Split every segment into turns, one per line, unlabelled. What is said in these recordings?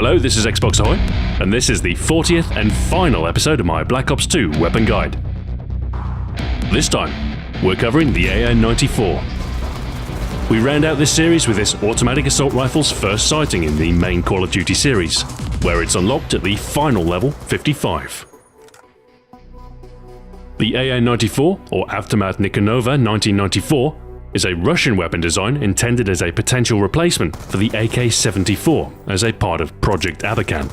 Hello, this is Xbox Ahoy, and this is the 40th and final episode of my Black Ops 2 weapon guide. This time, we're covering the AN-94. We round out this series with this automatic assault rifle's first sighting in the main Call of Duty series, where it's unlocked at the final level 55. The AN-94, or Avtomat Nikonova 1994, is a Russian weapon design intended as a potential replacement for the AK-74 as a part of Project Abakan.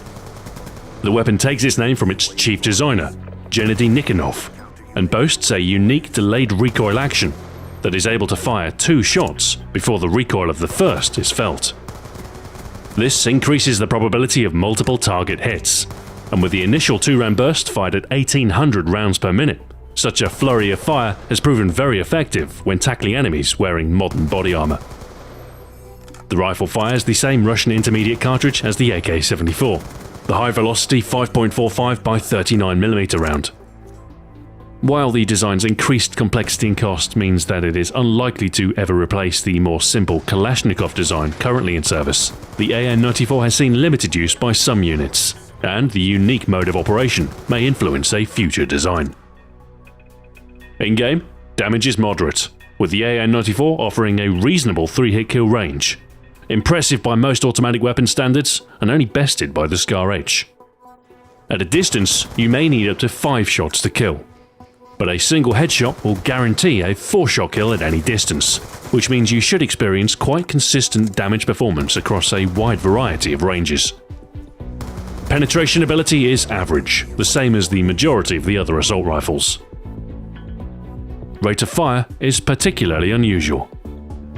The weapon takes its name from its chief designer, Gennadiy Nikonov, and boasts a unique delayed recoil action that is able to fire 2 shots before the recoil of the first is felt. This increases the probability of multiple target hits, and with the initial 2-round burst fired at 1800 rounds per minute, such a flurry of fire has proven very effective when tackling enemies wearing modern body armour. The rifle fires the same Russian intermediate cartridge as the AK-74, the high-velocity 5.45 by 39mm round. While the design's increased complexity and cost means that it is unlikely to ever replace the more simple Kalashnikov design currently in service, the AN-94 has seen limited use by some units, and the unique mode of operation may influence a future design. In-game, damage is moderate, with the AN-94 offering a reasonable 3-hit kill range, impressive by most automatic weapon standards and only bested by the Scar-H. At a distance, you may need up to 5 shots to kill, but a single headshot will guarantee a 4-shot kill at any distance, which means you should experience quite consistent damage performance across a wide variety of ranges. Penetration ability is average, the same as the majority of the other assault rifles. Rate of fire is particularly unusual.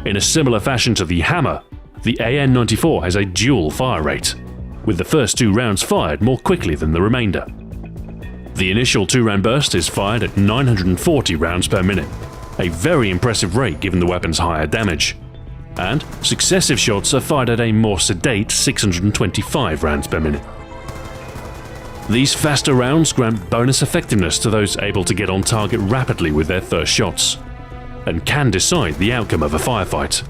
In a similar fashion to the Hammer, the AN-94 has a dual fire rate, with the first 2 rounds fired more quickly than the remainder. The initial 2-round burst is fired at 940 rounds per minute, a very impressive rate given the weapon's higher damage, and successive shots are fired at a more sedate 625 rounds per minute. These faster rounds grant bonus effectiveness to those able to get on target rapidly with their first shots, and can decide the outcome of a firefight.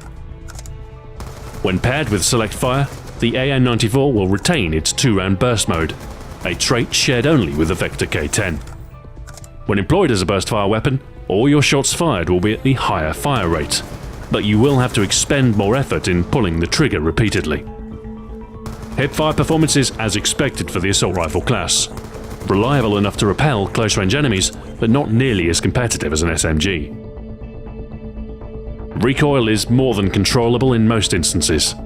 When paired with Select Fire, the AN-94 will retain its 2-round burst mode, a trait shared only with the Vector K10. When employed as a burst fire weapon, all your shots fired will be at the higher fire rate, but you will have to expend more effort in pulling the trigger repeatedly. Hipfire performance is as expected for the assault rifle class, reliable enough to repel close-range enemies, but not nearly as competitive as an SMG. Recoil is more than controllable in most instances.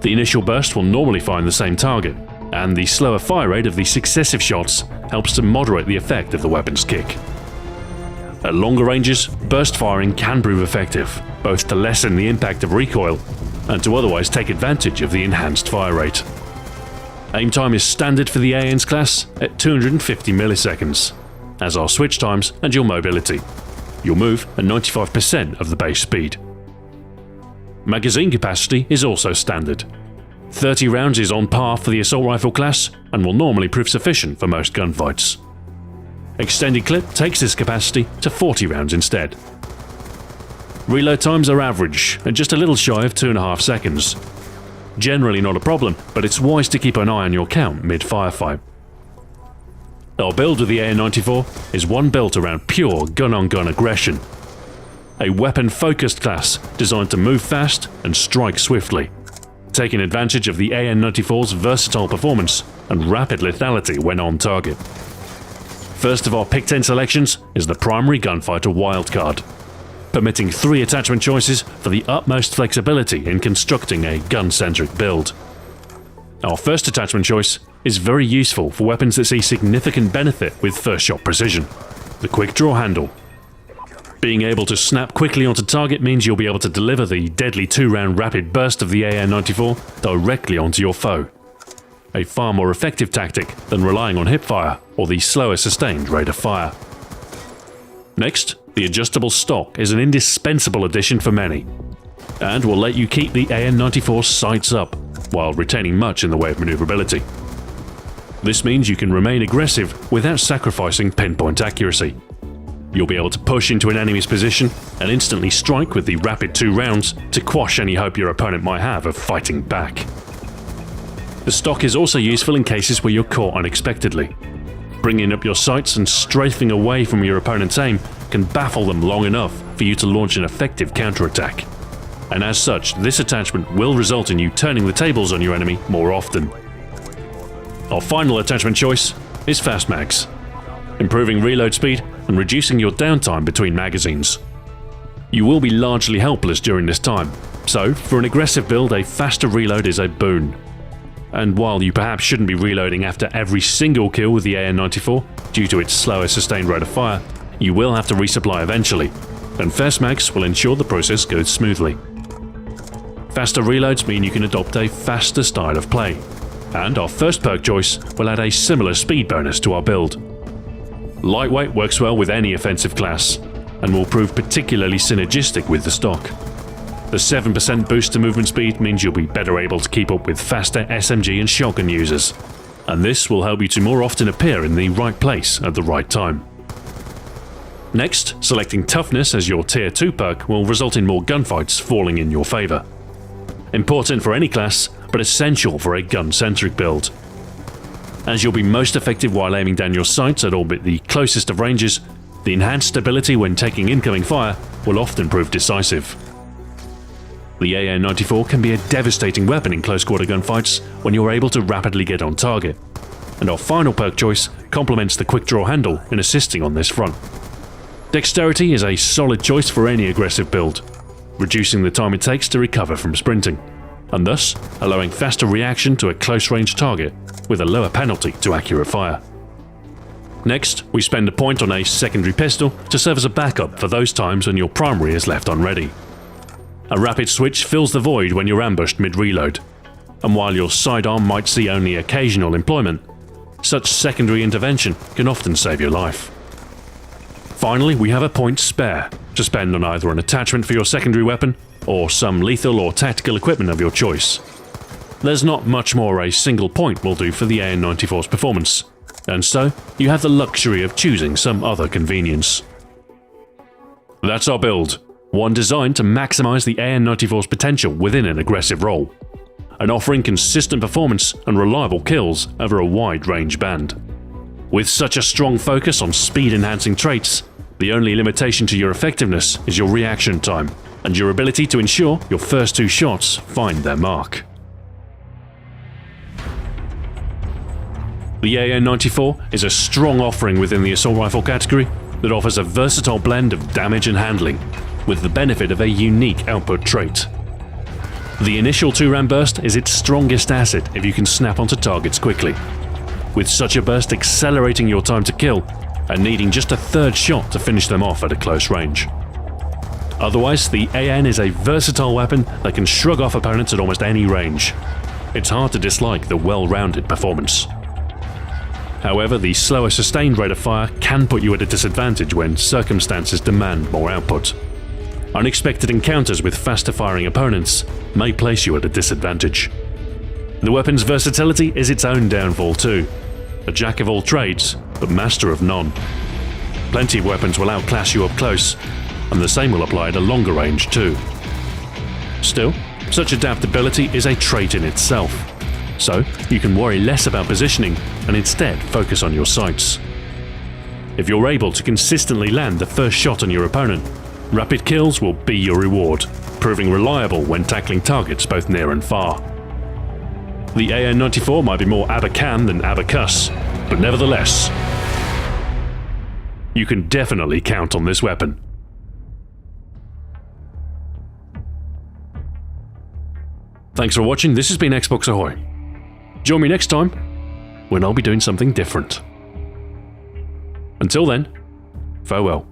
The initial burst will normally find the same target, and the slower fire rate of the successive shots helps to moderate the effect of the weapon's kick. At longer ranges, burst firing can prove effective, both to lessen the impact of recoil and to otherwise take advantage of the enhanced fire rate. Aim time is standard for the AN's class at 250 milliseconds, as are switch times and your mobility. You'll move at 95% of the base speed. Magazine capacity is also standard. 30 rounds is on par for the assault rifle class and will normally prove sufficient for most gunfights. Extended clip takes this capacity to 40 rounds instead. Reload times are average and just a little shy of 2.5 seconds. Generally not a problem, but it's wise to keep an eye on your count mid-firefight. Our build with the AN-94 is one built around pure gun-on-gun aggression. A weapon-focused class designed to move fast and strike swiftly, taking advantage of the AN-94's versatile performance and rapid lethality when on target. First of our pick 10 selections is the primary gunfighter wildcard, permitting 3 attachment choices for the utmost flexibility in constructing a gun-centric build. Our first attachment choice is very useful for weapons that see significant benefit with first-shot precision: the quick draw handle. Being able to snap quickly onto target means you'll be able to deliver the deadly 2-round rapid burst of the AN-94 directly onto your foe, a far more effective tactic than relying on hipfire or the slower sustained rate of fire. Next, the adjustable stock is an indispensable addition for many, and will let you keep the AN-94's sights up, while retaining much in the way of maneuverability. This means you can remain aggressive without sacrificing pinpoint accuracy. You'll be able to push into an enemy's position and instantly strike with the rapid 2 rounds to quash any hope your opponent might have of fighting back. The stock is also useful in cases where you're caught unexpectedly. Bringing up your sights and strafing away from your opponent's aim can baffle them long enough for you to launch an effective counterattack. And as such, this attachment will result in you turning the tables on your enemy more often. Our final attachment choice is fast mags, improving reload speed and reducing your downtime between magazines. You will be largely helpless during this time, so for an aggressive build, a faster reload is a boon. And while you perhaps shouldn't be reloading after every single kill with the AN-94 due to its slower sustained rate of fire, you will have to resupply eventually, and fast mags will ensure the process goes smoothly. Faster reloads mean you can adopt a faster style of play, and our first perk choice will add a similar speed bonus to our build. Lightweight works well with any offensive class, and will prove particularly synergistic with the stock. The 7% boost to movement speed means you'll be better able to keep up with faster SMG and shotgun users, and this will help you to more often appear in the right place at the right time. Next, selecting toughness as your tier 2 perk will result in more gunfights falling in your favour. Important for any class, but essential for a gun-centric build. As you'll be most effective while aiming down your sights at all but the closest of ranges, the enhanced stability when taking incoming fire will often prove decisive. The AN-94 can be a devastating weapon in close-quarter gunfights when you're able to rapidly get on target, and our final perk choice complements the quick-draw handle in assisting on this front. Dexterity is a solid choice for any aggressive build, reducing the time it takes to recover from sprinting, and thus allowing faster reaction to a close-range target with a lower penalty to accurate fire. Next, we spend a point on a secondary pistol to serve as a backup for those times when your primary is left unready. A rapid switch fills the void when you're ambushed mid-reload, and while your sidearm might see only occasional employment, such secondary intervention can often save your life. Finally, we have a point spare to spend on either an attachment for your secondary weapon or some lethal or tactical equipment of your choice. There's not much more a single point will do for the AN-94's performance, and so you have the luxury of choosing some other convenience. That's our build, one designed to maximize the AN-94's potential within an aggressive role, and offering consistent performance and reliable kills over a wide range band. With such a strong focus on speed-enhancing traits, the only limitation to your effectiveness is your reaction time, and your ability to ensure your first 2 shots find their mark. The AN-94 is a strong offering within the assault rifle category that offers a versatile blend of damage and handling, with the benefit of a unique output trait. The initial 2-round burst is its strongest asset if you can snap onto targets quickly, with such a burst accelerating your time to kill and needing just a 3rd shot to finish them off at a close range. Otherwise, the AN is a versatile weapon that can shrug off opponents at almost any range. It's hard to dislike the well-rounded performance. However, the slower sustained rate of fire can put you at a disadvantage when circumstances demand more output. Unexpected encounters with faster firing opponents may place you at a disadvantage. The weapon's versatility is its own downfall too. A jack of all trades, but master of none. Plenty of weapons will outclass you up close, and the same will apply at a longer range too. Still, such adaptability is a trait in itself, so you can worry less about positioning and instead focus on your sights. If you're able to consistently land the first shot on your opponent, rapid kills will be your reward, proving reliable when tackling targets both near and far. The AN-94 might be more Abakan than Abakus, but nevertheless, you can definitely count on this weapon. Thanks for watching, this has been Xbox Ahoy. Join me next time, when I'll be doing something different. Until then, farewell.